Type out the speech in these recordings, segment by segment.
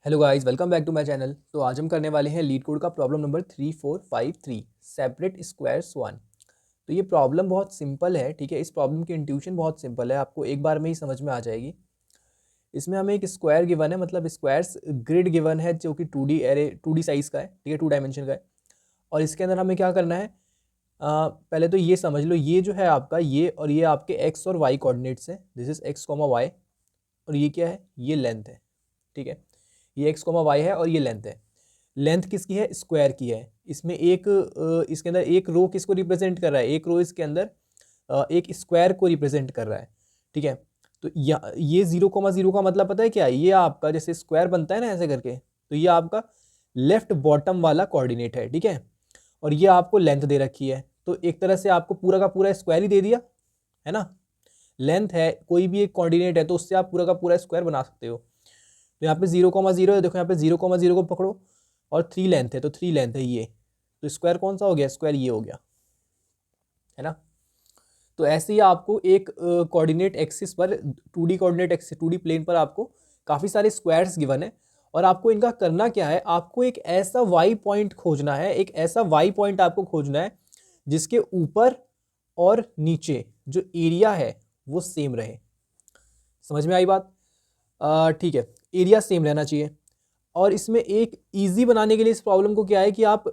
Hello guys, welcome back to my channel. तो आज हम करने वाले हैं लीड कोड का प्रॉब्लम नंबर 3453 सेपरेट स्क्वायर्स 1। तो ये प्रॉब्लम बहुत सिंपल है, ठीक है। इस प्रॉब्लम की इंट्यूशन बहुत सिंपल है, आपको एक बार में ही समझ में आ जाएगी। इसमें हमें एक स्क्वायर गिवन है, मतलब स्क्वायर्स ग्रिड गिवन है जो कि 2D एरे 2D साइज का है, ठीक है, 2 डायमेंशन का है। और इसके अंदर हमें क्या करना है, पहले तो ये समझ लो, ये जो है आपका ये और ये आपके एक्स और वाई कोऑर्डिनेट्स हैं। This is x comma y और ये क्या है, ये लेंथ है, ठीक है। ये एक्स कॉमा वाई है और ये लेंथ है। लेंथ किसकी है, स्क्वायर की है। इसमें इसके अंदर एक रो किसको रिप्रेजेंट कर रहा है, एक रो इसके अंदर एक स्क्वायर को रिप्रेजेंट कर रहा है, ठीक है। तो ये 0,0 का मतलब पता है क्या है, ये आपका जैसे स्क्वायर बनता है ना ऐसे करके, तो ये आपका लेफ्ट बॉटम वाला कोऑर्डिनेट है, ठीक है। और ये आपको लेंथ दे रखी है, तो एक तरह से आपको पूरा का पूरा स्क्वायर ही दे दिया है ना। लेंथ है, कोई भी एक कोऑर्डिनेट है तो उससे आप पूरा का पूरा स्क्वायर बना सकते हो। तो यहाँ पे 0,0 है, देखो यहाँ पे 0,0 को पकड़ो और 3 लेंथ है, तो 3 लेंथ है ये, तो स्क्वायर कौन सा हो गया, स्क्वायर ये हो गया, है ना। तो ऐसे ही आपको एक कोऑर्डिनेट एक्सिस पर 2D coordinate axis 2D plane पर आपको काफ़ी सारे स्क्वायर्स गिवन है। और आपको इनका करना क्या है, आपको एक ऐसा वाई पॉइंट खोजना है, एक ऐसा वाई पॉइंट आपको खोजना है जिसके ऊपर और नीचे जो एरिया है वो सेम रहे। समझ में आई बात, ठीक है। एरिया सेम रहना चाहिए। और इसमें एक इजी बनाने के लिए इस प्रॉब्लम को क्या है कि आप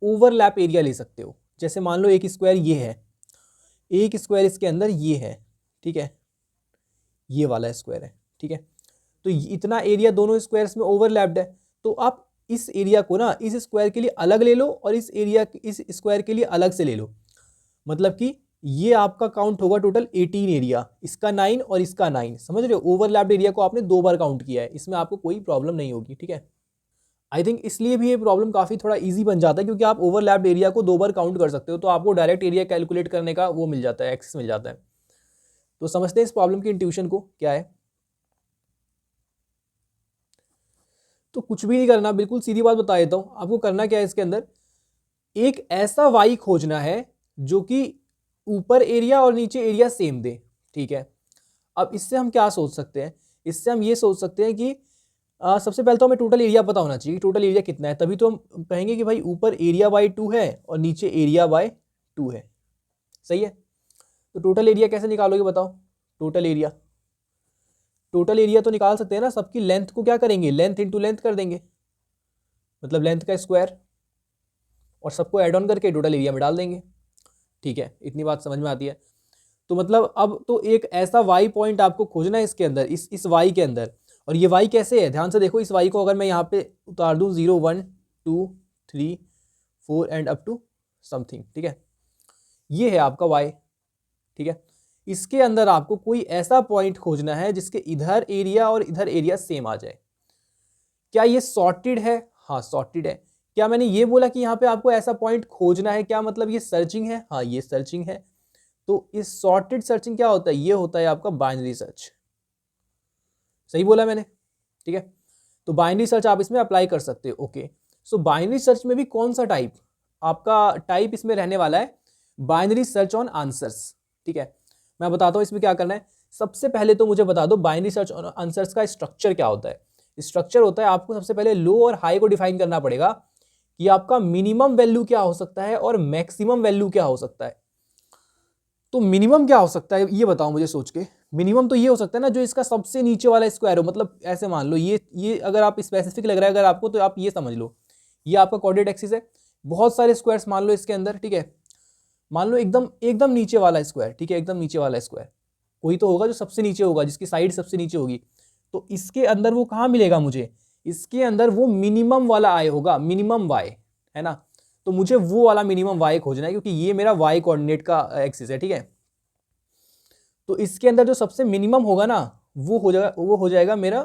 ओवरलैप एरिया ले सकते हो। जैसे मान लो एक स्क्वायर ये है, एक स्क्वायर इसके अंदर ये है, ठीक है, ये वाला स्क्वायर है, ठीक है। तो इतना एरिया दोनों स्क्वायर्स में ओवरलैप्ड है, तो आप इस एरिया को ना इस स्क्वायर के लिए अलग ले लो और इस स्क्वायर के लिए अलग से ले लो। मतलब कि ये आपका काउंट होगा टोटल 18 एरिया, इसका 9 और इसका 9, समझ रहे हो। ओवरलैप्ड एरिया को आपने 2 बार काउंट किया है, इसमें आपको कोई प्रॉब्लम नहीं होगी, ठीक है। आई थिंक इसलिए भी ये प्रॉब्लम काफ़ी थोड़ा इजी बन जाता है, क्योंकि आप ओवरलैप्ड एरिया को 2 बार काउंट कर सकते हो, तो आपको डायरेक्ट एरिया कैलकुलेट करने का वो मिल जाता है, एक्सेस मिल जाता है। तो समझते हैं इस प्रॉब्लम की इंट्यूशन को क्या है। तो कुछ भी नहीं करना, बिल्कुल सीधी बात बता देता हूँ आपको। करना क्या है, इसके अंदर एक ऐसा वाई खोजना है जो कि ऊपर एरिया और नीचे एरिया सेम दे, ठीक है। अब इससे हम क्या सोच सकते हैं, इससे हम ये सोच सकते हैं कि सबसे पहले तो हमें टोटल एरिया पता होना चाहिए, टोटल एरिया कितना है, तभी तो हम कहेंगे कि भाई ऊपर एरिया बाय 2 है और नीचे एरिया बाय 2 है, सही है। तो टोटल एरिया कैसे निकालोगे बताओ। टोटल एरिया, टोटल एरिया तो निकाल सकते हैं ना, सबकी लेंथ को क्या करेंगे, लेंथ इंटू लेंथ कर देंगे, मतलब लेंथ का स्क्वायर, और सबको ऐड ऑन करके टोटल एरिया में डाल देंगे, ठीक है। इतनी बात समझ में आती है। तो मतलब अब तो एक ऐसा वाई पॉइंट आपको खोजना है इसके अंदर, इस वाई के अंदर। और ये वाई कैसे है, ध्यान से देखो। इस वाई को अगर मैं यहाँ पे उतार दूं 0 1 2 3 4 एंड अप टू समथिंग, ठीक है, ये है आपका वाई, ठीक है। इसके अंदर आपको कोई ऐसा पॉइंट खोजना है जिसके इधर एरिया और इधर एरिया सेम आ जाए। क्या ये सॉर्टेड है, हाँ सॉर्टेड है। क्या मैंने ये बोला कि यहाँ पे आपको ऐसा पॉइंट खोजना है, क्या मतलब ये सर्चिंग है, हाँ ये सर्चिंग है। तो इस सॉर्टेड सर्चिंग क्या होता है, ये होता है आपका बाइनरी सर्च, सही बोला मैंने, ठीक है। तो बाइनरी सर्च आप इसमें अप्लाई कर सकते हो, ओके। सो बाइनरी सर्च में भी कौन सा टाइप, आपका टाइप इसमें रहने वाला है बाइनरी सर्च ऑन आंसर्स, ठीक है। मैं बताता हूँ इसमें क्या करना है। सबसे पहले तो मुझे बता दो बाइनरी सर्च ऑन आंसर्स का स्ट्रक्चर क्या होता है। स्ट्रक्चर होता है, आपको सबसे पहले लो और हाई को डिफाइन करना पड़ेगा कि आपका मिनिमम वैल्यू क्या हो सकता है और मैक्सिमम वैल्यू क्या हो सकता है। तो मिनिमम क्या हो सकता है ये बताओ मुझे सोच के। मिनिमम तो ये हो सकता है ना जो इसका सबसे नीचे वाला स्क्वायर हो, मतलब ऐसे मान लो ये अगर आप स्पेसिफिक लग रहा है अगर आपको, तो आप ये समझ लो ये आपका कोऑर्डिनेट एक्सिस है। बहुत सारे स्क्वायर्स मान लो इसके अंदर, ठीक है। मान लो एकदम एकदम नीचे वाला स्क्वायर, ठीक है, एकदम नीचे वाला स्क्वायर कोई तो होगा जो सबसे नीचे होगा, जिसकी साइड सबसे नीचे होगी। तो इसके अंदर वो कहाँ मिलेगा मुझे, इसके अंदर वो मिनिमम वाला आय होगा, मिनिमम वाई, है ना। तो मुझे वो वाला मिनिमम वाई खोजना है, क्योंकि ये मेरा वाई कोऑर्डिनेट का एक्सिस है, ठीक है। तो इसके अंदर जो सबसे मिनिमम होगा ना वो हो जाएगा मेरा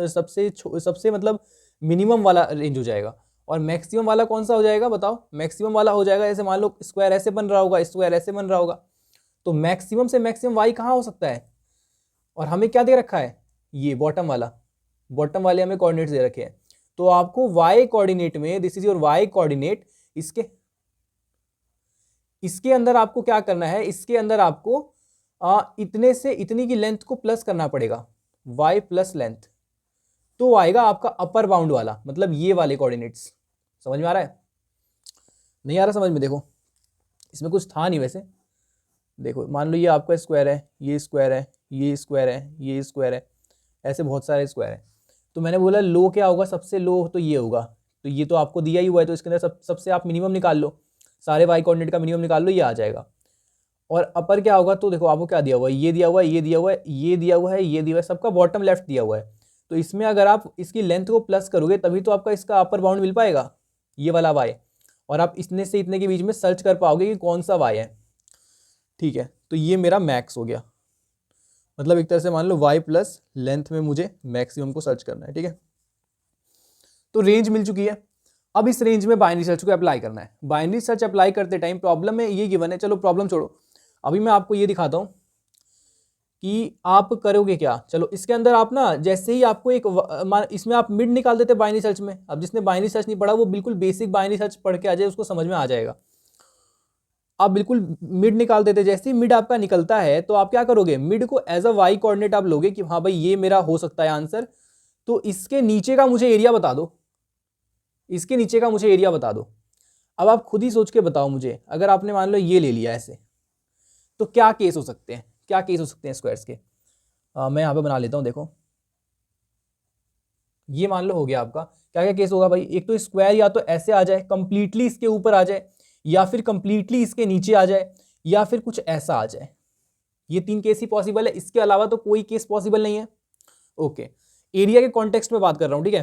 सबसे मतलब मिनिमम वाला रेंज हो जाएगा। और मैक्सिमम वाला कौन सा हो जाएगा बताओ। मैक्सिमम वाला हो जाएगा, जैसे मान लो स्क्वायर ऐसे बन रहा होगा, स्क्वायर ऐसे बन रहा होगा, तो मैक्सिमम से मैक्सिमम वाई कहाँ हो सकता है। और हमें क्या दे रखा है, ये बॉटम वाला, बॉटम वाले हमें कोऑर्डिनेट्स दे रखे हैं। तो आपको वाई कोऑर्डिनेट में, this is your y coordinate, इसके इसके अंदर आपको क्या करना है, इसके अंदर आपको इतने से इतनी की लेंथ को प्लस करना पड़ेगा, y प्लस लेंथ, तो आएगा आपका अपर बाउंड वाला, मतलब ये वाले कोऑर्डिनेट्स। समझ में आ रहा है? नहीं आ रहा समझ में? देखो इसमें कुछ था नहीं वैसे। देखो मान लो ये आपका स्क्वायर है, ये स्क्वायर है, ये स्क्वायर है, ये स्क्वायर है, ऐसे बहुत सारे स्क्वायर है। तो मैंने बोला लो क्या होगा, सबसे लो तो ये होगा। तो ये तो आपको दिया ही हुआ है, तो इसके अंदर सबसे आप मिनिमम निकाल लो, सारे वाई कोऑर्डिनेट का मिनिमम निकाल लो, ये आ जाएगा। और अपर क्या होगा, तो देखो आपको क्या दिया हुआ है, ये दिया हुआ है, ये दिया हुआ है, ये दिया हुआ है, ये दिया हुआ है, सबका बॉटम लेफ्ट दिया हुआ है। तो इसमें अगर आप इसकी लेंथ को प्लस करोगे तभी तो आपका इसका अपर बाउंड मिल पाएगा, ये वाला वाई। और आप इतने से इतने के बीच में सर्च कर पाओगे कि कौन सा वाई है। ठीक है, तो ये मेरा मैक्स हो गया। मतलब एक तरह से मान लो वाई प्लस लेंथ में मुझे मैक्सिमम को सर्च करना है। ठीक है, तो रेंज मिल चुकी है। अब इस रेंज में बाइनरी सर्च को अप्लाई करना है। बाइनरी सर्च अप्लाई करते टाइम प्रॉब्लम में ये गिवन है, चलो प्रॉब्लम छोड़ो, अभी मैं आपको ये दिखाता हूं कि आप करोगे क्या। चलो इसके अंदर आप ना जैसे ही आपको इसमें आप मिड निकाल देते बाइनरी सर्च में। अब जिसने बाइनरी सर्च नहीं पढ़ा वो बिल्कुल बेसिक बाइनरी सर्च पढ़ के आ जाए, उसको समझ में आ जाएगा। आप बिल्कुल मिड निकाल देते, जैसे ही मिड आपका निकलता है तो आप क्या करोगे, मिड को एज अ वाई कोऑर्डिनेट आप लोगे कि हाँ भाई ये मेरा हो सकता है आंसर। तो इसके नीचे का मुझे एरिया बता दो, इसके नीचे का मुझे एरिया बता दो। अब आप खुद ही सोच के बताओ मुझे, अगर आपने मान लो ये ले लिया ऐसे, तो क्या केस हो सकते हैं, क्या केस हो सकते हैं स्क्वायर्स के। मैं यहाँ पे बना लेता हूँ। देखो ये मान लो हो गया आपका, क्या क्या केस होगा भाई। एक तो स्क्वायर या तो ऐसे आ जाए, कंप्लीटली इसके ऊपर आ जाए, या फिर कंप्लीटली इसके नीचे आ जाए, या फिर कुछ ऐसा आ जाए। ये तीन केस ही पॉसिबल है, इसके अलावा तो कोई केस पॉसिबल नहीं है। ओके, एरिया के कॉन्टेक्स्ट में बात कर रहा हूं। ठीक है,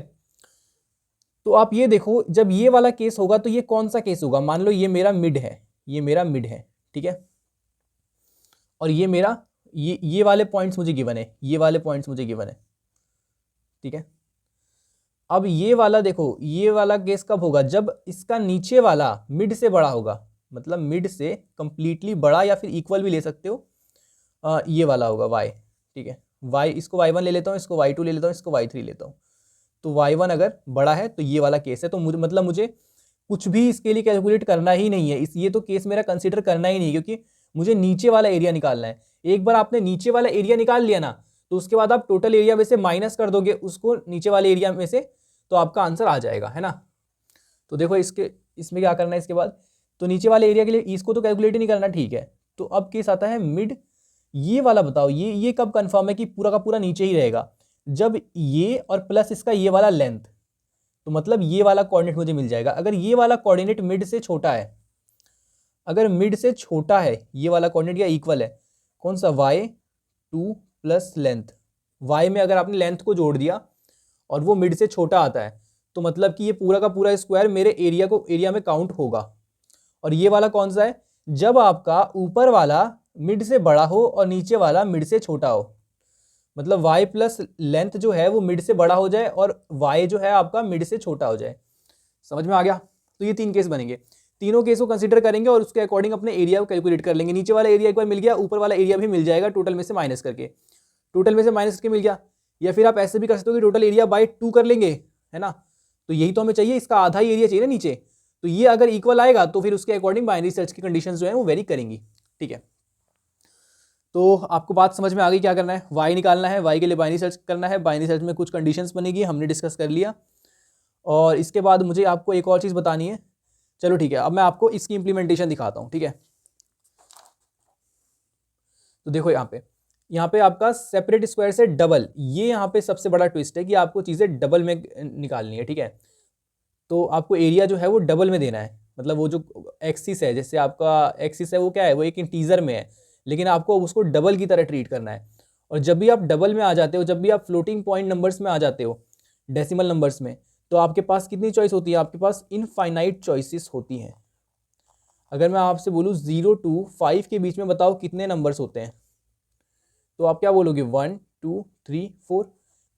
तो आप ये देखो जब ये वाला केस होगा तो ये कौन सा केस होगा। मान लो ये मेरा मिड है, ये मेरा मिड है। ठीक है, और ये मेरा ये वाले पॉइंट्स मुझे गिवन है, ये वाले पॉइंट्स मुझे गिवन है। ठीक है, अब ये वाला देखो, ये वाला केस कब होगा, जब इसका नीचे वाला मिड से बड़ा होगा, मतलब मिड से कंप्लीटली बड़ा या फिर इक्वल भी ले सकते हो। ये वाला होगा y। ठीक है, y, इसको y1 ले लेता हूँ, इसको y2 ले लेता हूँ, इसको y3 लेता हूँ। तो y1 अगर बड़ा है तो ये वाला केस है। तो मुझे मतलब मुझे कुछ भी इसके लिए कैलकुलेट करना ही नहीं है, ये तो केस मेरा कंसीडर करना ही नहीं, क्योंकि मुझे नीचे वाला एरिया निकालना है। एक बार आपने नीचे वाला एरिया निकाल लिया ना, तो उसके बाद आप टोटल एरिया में से माइनस कर दोगे उसको नीचे वाले एरिया में से, तो आपका आंसर आ जाएगा, है ना। तो देखो इसमें क्या करना है इसके बाद, तो नीचे वाले एरिया के लिए इसको तो कैलकुलेट ही नहीं करना। ठीक है, तो अब केस आता है मिड। ये वाला बताओ, ये कब कंफर्म है कि पूरा का पूरा नीचे ही रहेगा, जब ये और प्लस इसका ये वाला लेंथ, तो मतलब ये वाला कोऑर्डिनेट मुझे मिल जाएगा। अगर ये वाला कोऑर्डिनेट मिड से छोटा है, अगर मिड से छोटा है ये वाला कोऑर्डिनेट या इक्वल है, कौन सा, y2 प्लस लेंथ, y में अगर आपने लेंथ को जोड़ दिया और वो मिड से छोटा आता है, तो मतलब कि ये पूरा का पूरा स्क्वायर मेरे एरिया में काउंट होगा। और ये वाला कौन सा है, जब आपका ऊपर वाला मिड से बड़ा हो और नीचे वाला मिड से छोटा हो, मतलब y प्लस लेंथ जो है वो मिड से बड़ा हो जाए और y जो है आपका मिड से छोटा हो जाए। समझ में आ गया? तो ये तीन केस बनेंगे, तीनों केस को कंसीडर करेंगे और उसके अकॉर्डिंग अपने एरिया को कैलकुलेट कर लेंगे। नीचे वाला एरिया एक बार मिल गया, ऊपर वाला एरिया भी मिल जाएगा, टोटल में से माइनस करके, टोटल में से माइनस करके मिल गया। या फिर आप ऐसे भी कर सकते हो कि टोटल एरिया बाई 2 कर लेंगे, है ना। तो यही तो हमें चाहिए, इसका आधा ही एरिया चाहिए ना नीचे। तो ये अगर इक्वल आएगा तो फिर उसके अकॉर्डिंग बाइनरी सर्च की कंडीशंस जो है वो वेरी करेंगी। ठीक है, तो आपको बात समझ में आ गई क्या करना है, y निकालना है, y के लिए बाइनरी सर्च करना है। बाइनरी सर्च में कुछ कंडीशंस बनेगी, हमने डिस्कस कर लिया। और इसके बाद मुझे आपको एक और चीज़ बतानी है। चलो ठीक है, अब मैं आपको इसकी इंप्लीमेंटेशन दिखाता हूँ। ठीक है, तो देखो यहाँ पे आपका सेपरेट स्क्वायर से डबल, ये यहाँ पे सबसे बड़ा ट्विस्ट है कि आपको चीज़ें डबल में निकालनी है। ठीक है, तो आपको एरिया जो है वो डबल में देना है, मतलब वो जो एक्सिस है, जैसे आपका एक्सिस है वो क्या है, वो एक इंटीजर में है, लेकिन आपको उसको डबल की तरह ट्रीट करना है। और जब भी आप डबल में आ जाते हो, जब भी आप फ्लोटिंग पॉइंट नंबर्स में आ जाते हो, डेसिमल नंबर्स में, तो आपके पास कितनी चॉइस होती है, आपके पास इनफाइनाइट चॉइसेस होती हैं। अगर मैं आपसे बोलूँ 0 to 5 के बीच में बताओ कितने नंबर्स होते हैं, तो आप क्या बोलोगे, 1 2 3 4,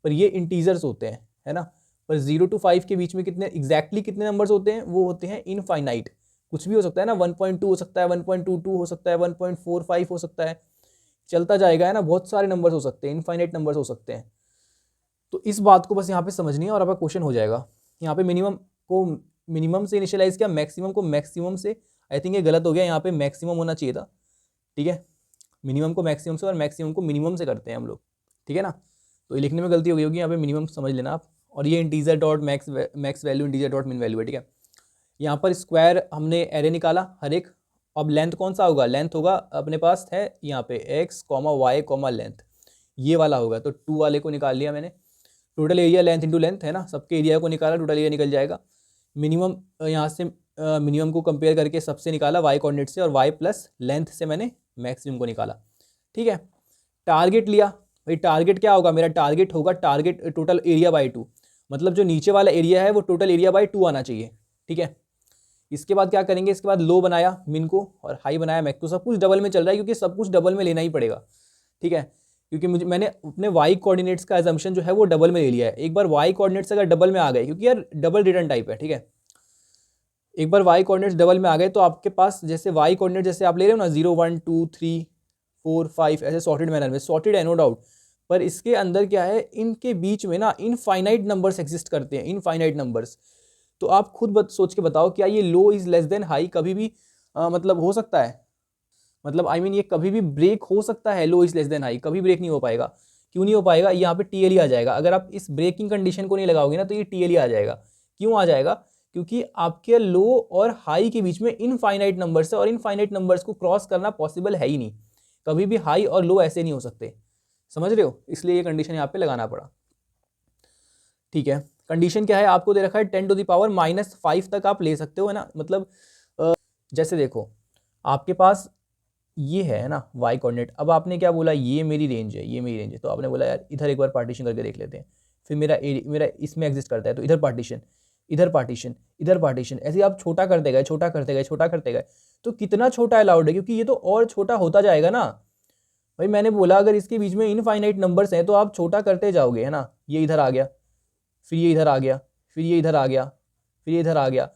पर ये इंटीजर्स होते हैं, है ना। पर 0 to 5 के बीच में कितने एग्जैक्टली कितने नंबर्स होते हैं, वो होते हैं इनफाइनाइट। कुछ भी हो सकता है ना, 1.2 हो सकता है, 1.22 हो सकता है, 1.45 हो सकता है, चलता जाएगा, है ना। बहुत सारे नंबर्स हो सकते हैं, इनफाइनाइट नंबर्स हो सकते हैं। तो इस बात को बस यहाँ पे समझनी है और आपका क्वेश्चन हो जाएगा। यहाँ पे मिनिमम से इनिशियलाइज किया, मैक्सिमम को मैक्सिमम से, आई थिंक ये गलत हो गया, यहाँ पे मैक्सिमम होना चाहिए था। ठीक है, मिनिमम को मैक्सिमम से और मैक्सिमम को मिनिमम से करते हैं हम लोग, ठीक है ना। तो ये लिखने में गलती हो गई होगी, यहाँ पे मिनिमम समझ लेना आप। और ये integer dot max value integer dot मिन वैल्यू है, ठीक है। यहाँ पर स्क्वायर हमने एरे निकाला हर एक। अब लेंथ कौन सा होगा, लेंथ होगा अपने पास है यहाँ पे x, y, लेंथ, ये वाला होगा। तो 2 वाले को निकाल लिया मैंने। Total area length into length है ना, सबके एरिया को निकाला, टोटल एरिया निकल जाएगा। मिनिमम यहाँ से मिनिमम को कंपेयर करके सबसे निकाला y कोऑर्डिनेट से, और y प्लस लेंथ से मैंने मैक्सिमम को निकाला, ठीक है। टारगेट लिया भाई, टारगेट क्या होगा मेरा, टारगेट होगा टारगेट टोटल एरिया बाई 2, मतलब जो नीचे वाला एरिया है वो टोटल एरिया बाई 2 आना चाहिए, ठीक है। इसके बाद क्या करेंगे, इसके बाद लो बनाया मिन को और हाई बनाया मैक्स, तो सब कुछ डबल में चल रहा है क्योंकि सब कुछ डबल में लेना ही पड़ेगा, ठीक है। क्योंकि मैंने अपने वाई कोऑर्डिनेट्स का एजम्पशन जो है वो डबल में ले लिया है। एक बार वाई कोऑर्डिनेट्स अगर डबल में आ गए, क्योंकि यार डबल रिटर्न टाइप है, ठीक है, एक बार वाई कोऑर्डिनेट्स डबल में आ गए तो आपके पास जैसे वाई कोऑर्डिनेट जैसे आप ले रहे हो ना 0 1 2 3 4 5 ऐसे सॉर्टेड मैनर में, सॉर्टेड है नो डाउट, पर इसके अंदर क्या है, इनके बीच में ना इनफाइनाइट नंबर्स एग्जिस्ट करते हैं, इनफाइनाइट नंबर्स। तो आप खुद सोच के बताओ, क्या ये लो इज लेस देन हाई कभी भी मतलब हो सकता है, मतलब आई मीन ये कभी भी ब्रेक हो सकता है, लो इज लेस देन हाई कभी ब्रेक नहीं हो पाएगा। क्यों नहीं हो पाएगा, यहाँ पे टीएलई आ जाएगा। अगर आप इस ब्रेकिंग कंडीशन को नहीं लगाओगे ना तो ये टीएलई आ जाएगा। क्यों आ जाएगा, क्योंकि आपके लो और हाई के बीच में इनफाइनाइट नंबर्स है, और इनफाइनाइट नंबर्स को क्रॉस करना पॉसिबल है ही नहीं, कभी भी हाई और लो ऐसे नहीं हो सकते, समझ रहे हो, इसलिए ये कंडीशन यहाँ पे लगाना पड़ा, ठीक है। कंडीशन क्या है, आपको दे रखा है 10⁻⁻5 तक आप ले सकते हो, है ना। मतलब जैसे देखो आपके पास ये है ना वाई कोऑर्डिनेट, अब आपने क्या बोला, ये मेरी रेंज है, ये मेरी रेंज है, तो आपने बोला यार इधर एक बार पार्टीशन करके देख लेते हैं, फिर मेरा इसमें एग्जिस्ट करता है, तो इधर पार्टीशन, इधर पार्टीशन, इधर पार्टीशन, ऐसे आप छोटा करते गए, छोटा करते गए, छोटा करते गए, तो कितना छोटा अलाउड है, क्योंकि ये तो और छोटा होता जाएगा ना भाई। मैंने बोला अगर इसके बीच में इनफाइनाइट नंबर्स हैं तो आप छोटा करते जाओगे, है ना। ये इधर आ गया, फिर ये इधर आ गया, फिर ये इधर आ गया, फिर ये इधर आ गया,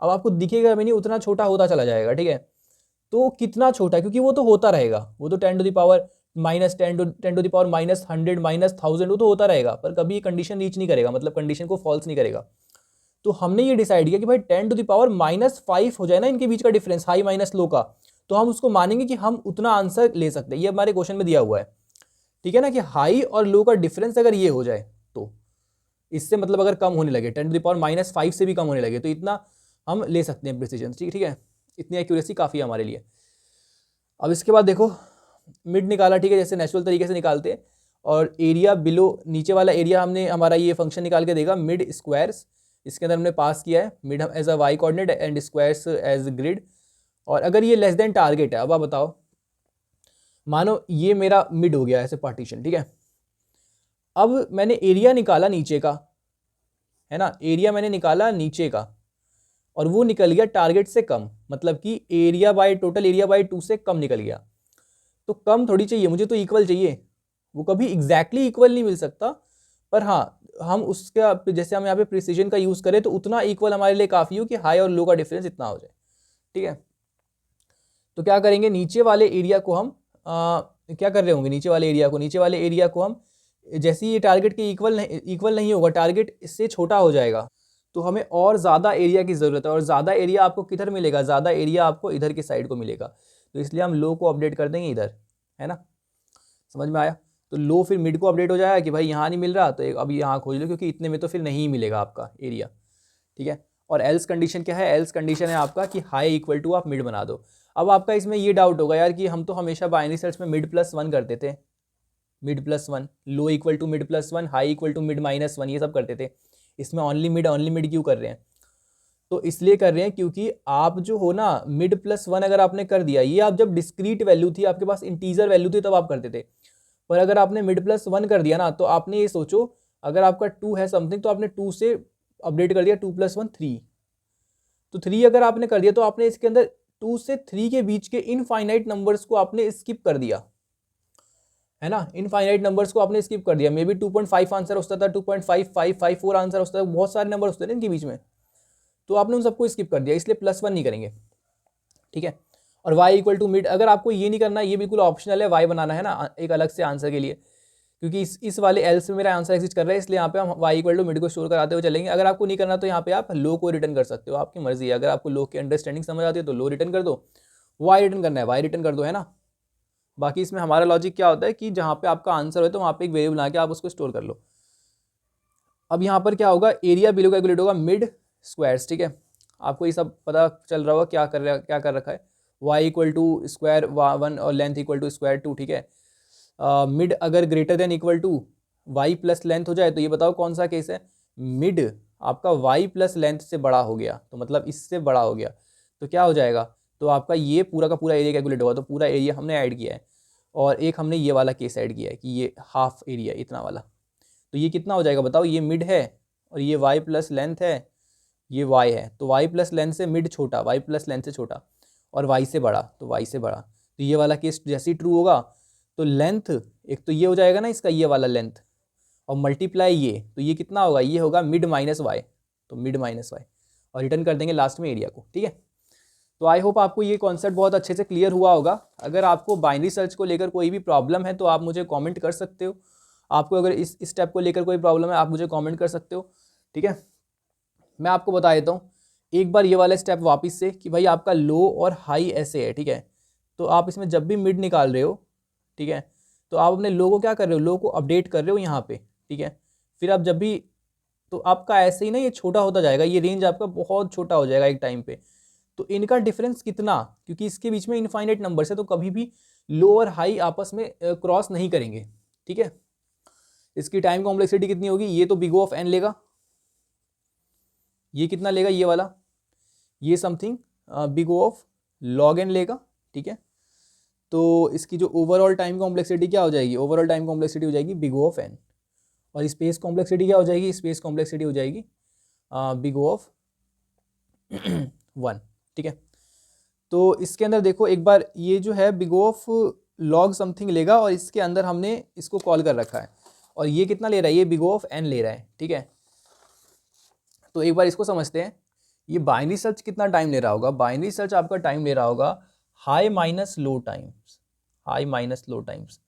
अब आपको दिखेगा भी नहीं, उतना छोटा होता चला जाएगा, ठीक है। तो कितना छोटा, क्योंकि वो तो होता रहेगा, वो तो 10⁻⁻10 10⁻−100 -1000 वो तो होता रहेगा, पर कभी कंडीशन रीच नहीं करेगा, मतलब कंडीशन को फॉल्स नहीं करेगा। तो हमने ये डिसाइड किया कि भाई 10⁻⁻5 हो जाए ना इनके बीच का डिफरेंस, हाई माइनस लो का, तो हम उसको मानेंगे कि हम उतना आंसर ले सकते हैं। ये हमारे क्वेश्चन में दिया हुआ है, ठीक है ना, कि हाई और लो का डिफरेंस अगर ये हो जाए तो इससे मतलब अगर कम होने लगे, 10⁻⁻5 से भी कम होने लगे, तो इतना हम ले सकते हैं प्रिसीजन, ठीक है, इतनी एक्यूरेसी काफ़ी है हमारे लिए। अब इसके बाद देखो मिड निकाला, ठीक है, जैसे नेचुरल तरीके से निकालते हैं, और एरिया बिलो, नीचे वाला एरिया हमने हमारा ये फंक्शन निकाल के देगा मिड स्क्वायर्स, इसके अंदर हमने पास किया है mid as a y coordinate and squares as grid. और अगर ये लेस देन टारगेट है, अब आप बताओ, मानो ये मेरा मिड हो गया ऐसे पार्टीशन, ठीक है। अब मैंने एरिया निकाला नीचे का, है ना, एरिया मैंने निकाला नीचे का, और वो निकल गया टारगेट से कम, मतलब कि area by total area bye 2 से कम निकल गया। तो कम थोड़ी चाहिए मुझे, तो इक्वल चाहिए, वो कभी एग्जैक्टली इक्वल नहीं मिल सकता, पर हाँ हम उसका जैसे हम यहाँ पे प्रिसीजन का यूज करें तो उतना इक्वल हमारे लिए काफ़ी हो कि हाई और लो का डिफरेंस इतना हो जाए, ठीक है। तो क्या करेंगे, नीचे वाले एरिया को हम क्या कर रहे होंगे, नीचे वाले एरिया को हम जैसे ये टारगेट के इक्वल नहीं होगा, टारगेट इससे छोटा हो जाएगा, तो हमें और ज़्यादा एरिया की ज़रूरत है, और ज़्यादा एरिया आपको किधर मिलेगा, ज़्यादा एरिया आपको इधर की साइड को मिलेगा, तो इसलिए हम लो को अपडेट कर देंगे इधर, है ना, समझ में आया। तो लो फिर मिड को अपडेट हो जाएगा कि भाई यहाँ नहीं मिल रहा, तो अब यहाँ खोज लो, क्योंकि इतने में तो फिर नहीं मिलेगा आपका एरिया, ठीक है। और एल्स कंडीशन क्या है, एल्स कंडीशन है आपका कि हाई इक्वल टू आप मिड बना दो। अब आपका इसमें ये डाउट होगा यार कि हम तो हमेशा बाइनरी सर्च में मिड प्लस 1 करते थे, mid plus 1, low equal to mid plus 1, high equal to mid -1, ये सब करते थे, इसमें ओनली मिड क्यों कर रहे हैं, तो इसलिए कर रहे हैं क्योंकि आप जो हो ना मिड प्लस 1 अगर आपने कर दिया, ये आप जब डिस्क्रीट वैल्यू थी, आपके पास इंटीजर वैल्यू थी तब आप करते थे, पर अगर आपने मिड प्लस 1 कर दिया ना, तो आपने ये सोचो अगर आपका 2 है समथिंग, तो आपने 2 से अपडेट कर दिया 2 + 1 3, तो 3 अगर आपने कर दिया तो आपने इसके अंदर 2 से 3 के बीच के इनफाइनाइट नंबर्स को आपने स्किप कर दिया, है ना, इनफाइनाइट नंबर्स को आपने स्किप कर दिया। मे बी 2.5 आंसर होता था, 2.5554 आंसर होता था, बहुत सारे नंबर होते थे इनके बीच में, तो आपने उन सबको स्किप कर दिया, इसलिए +1 नहीं करेंगे, ठीक है। और y इक्वल टू मिड, अगर आपको ये नहीं करना, ये बिल्कुल ऑप्शनल है, y बनाना है ना एक अलग से आंसर के लिए, क्योंकि इस वाले एल्स में मेरा आंसर एग्जिस्ट कर रहा है, इसलिए यहाँ पे हम y इक्वल टू मिड को स्टोर कराते हुए चलेंगे। अगर आपको नहीं करना तो यहाँ पे आप लो को रिटर्न कर सकते हो, आपकी मर्जी है, अगर आपको लो की अंडरस्टैंडिंग समझ आती है तो लो रिटर्न कर दो, y रिटर्न करना है y रिटर्न कर दो, है ना। बाकी इसमें हमारा लॉजिक क्या होता है कि जहाँ पे आपका आंसर हो तो वहाँ पे एक वेरिएबल बना के आप उसको स्टोर कर लो। अब यहाँ पर क्या होगा, एरिया बिलो कैलकुलेट होगा मिड स्क्वायर्स, ठीक है। आपको ये सब पता चल रहा होगा क्या कर रखा है, y इक्वल टू स्क्वायर 1 और लेंथ इक्वल टू स्क्वायर 2, ठीक है। मिड अगर greater than equal to y plus length हो जाए तो ये बताओ कौन सा केस है, मिड आपका y प्लस लेंथ से बड़ा हो गया, तो मतलब इससे बड़ा हो गया तो क्या हो जाएगा, तो आपका ये पूरा का पूरा एरिया कैलकुलेट होगा। तो पूरा एरिया हमने ऐड किया है और एक हमने ये वाला केस ऐड किया है कि ये हाफ एरिया इतना वाला, तो ये कितना हो जाएगा बताओ, ये मिड है और ये y प्लस लेंथ है, ये y है, तो y प्लस लेंथ से मिड छोटा, y प्लस लेंथ से छोटा और y से बड़ा, तो y से बड़ा, तो ये वाला केस जैसे ही ट्रू होगा तो लेंथ एक तो ये हो जाएगा ना इसका, ये वाला लेंथ और मल्टीप्लाई ये, तो ये कितना होगा, ये होगा मिड माइनस वाई, तो मिड माइनस वाई और रिटर्न कर देंगे लास्ट में एरिया को, ठीक है। तो आई होप आपको ये कॉन्सेप्ट बहुत अच्छे से क्लियर हुआ होगा। अगर आपको बाइनरी सर्च को लेकर कोई भी प्रॉब्लम है तो आप मुझे कमेंट कर सकते हो। आपको अगर इस स्टेप को लेकर कोई प्रॉब्लम है आप मुझे कमेंट कर सकते हो, ठीक है। मैं आपको बता देता हूँ एक बार ये वाला स्टेप वापस से कि भाई आपका लो और हाई ऐसे है, ठीक है। तो आप इसमें जब भी मिड निकाल रहे हो, ठीक है, तो आप अपने लो को क्या कर रहे हो, लो को अपडेट कर रहे हो यहाँ पे, ठीक है। फिर आप जब भी, तो आपका ऐसे ही ना ये छोटा होता जाएगा, ये रेंज आपका बहुत छोटा हो जाएगा एक टाइम पे। तो इनका डिफरेंस कितना, क्योंकि इसके बीच में इनफाइनाइट नंबर है तो कभी भी लो और हाई आपस में क्रॉस नहीं करेंगे, ठीक है। इसकी टाइम कॉम्प्लेक्सिटी कितनी होगी, ये तो बिग O ऑफ n लेगा, ये कितना लेगा ये वाला, ये something big O of log n लेगा, ठीक है। तो इसकी जो ओवरऑल टाइम कॉम्प्लेक्सिटी क्या हो जाएगी, ओवरऑल टाइम कॉम्प्लेक्सिटी हो जाएगी बिग O ऑफ n, और स्पेस कॉम्प्लेक्सिटी क्या हो जाएगी, स्पेस कॉम्प्लेक्सिटी हो जाएगी बिग O ऑफ 1, ठीक है। तो इसके अंदर देखो एक बार ये जो है big O of log something लेगा और इसके अंदर हमने इसको कॉल कर रखा है और ये कितना ले रहा है, ये बिग O ऑफ n ले रहा है, ठीक है। तो एक बार इसको समझते हैं, ये बाइनरी सर्च कितना टाइम ले रहा होगा, बाइनरी सर्च आपका टाइम ले रहा होगा high minus low times, high minus low times,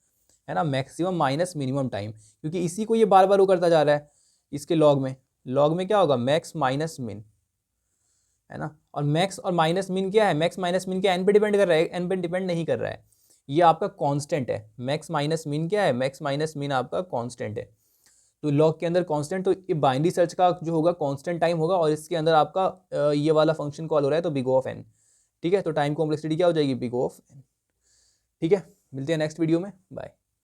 है ना, मैक्सिमम माइनस मिनिमम टाइम, क्योंकि इसी को ये बार बार वो करता जा रहा है। इसके लॉग में क्या होगा, मैक्स माइनस मिन, है ना। और मैक्स और माइनस मिन क्या है, मैक्स माइनस मिन क्या एन पे डिपेंड कर रहा है, एन पे डिपेंड नहीं कर रहा है, ये आपका कांस्टेंट है। मैक्स माइनस मिन क्या है, मैक्स माइनस मिन आपका कांस्टेंट है। तो लॉग के अंदर कांस्टेंट, तो ये बाइनरी सर्च का जो होगा कांस्टेंट टाइम होगा और इसके अंदर आपका ये वाला फंक्शन कॉल हो रहा है तो बिग O ऑफ n, ठीक है। तो टाइम कॉम्प्लेक्सिटी क्या हो जाएगी, बिग O ऑफ n, ठीक है। मिलते हैं नेक्स्ट वीडियो में, बाय।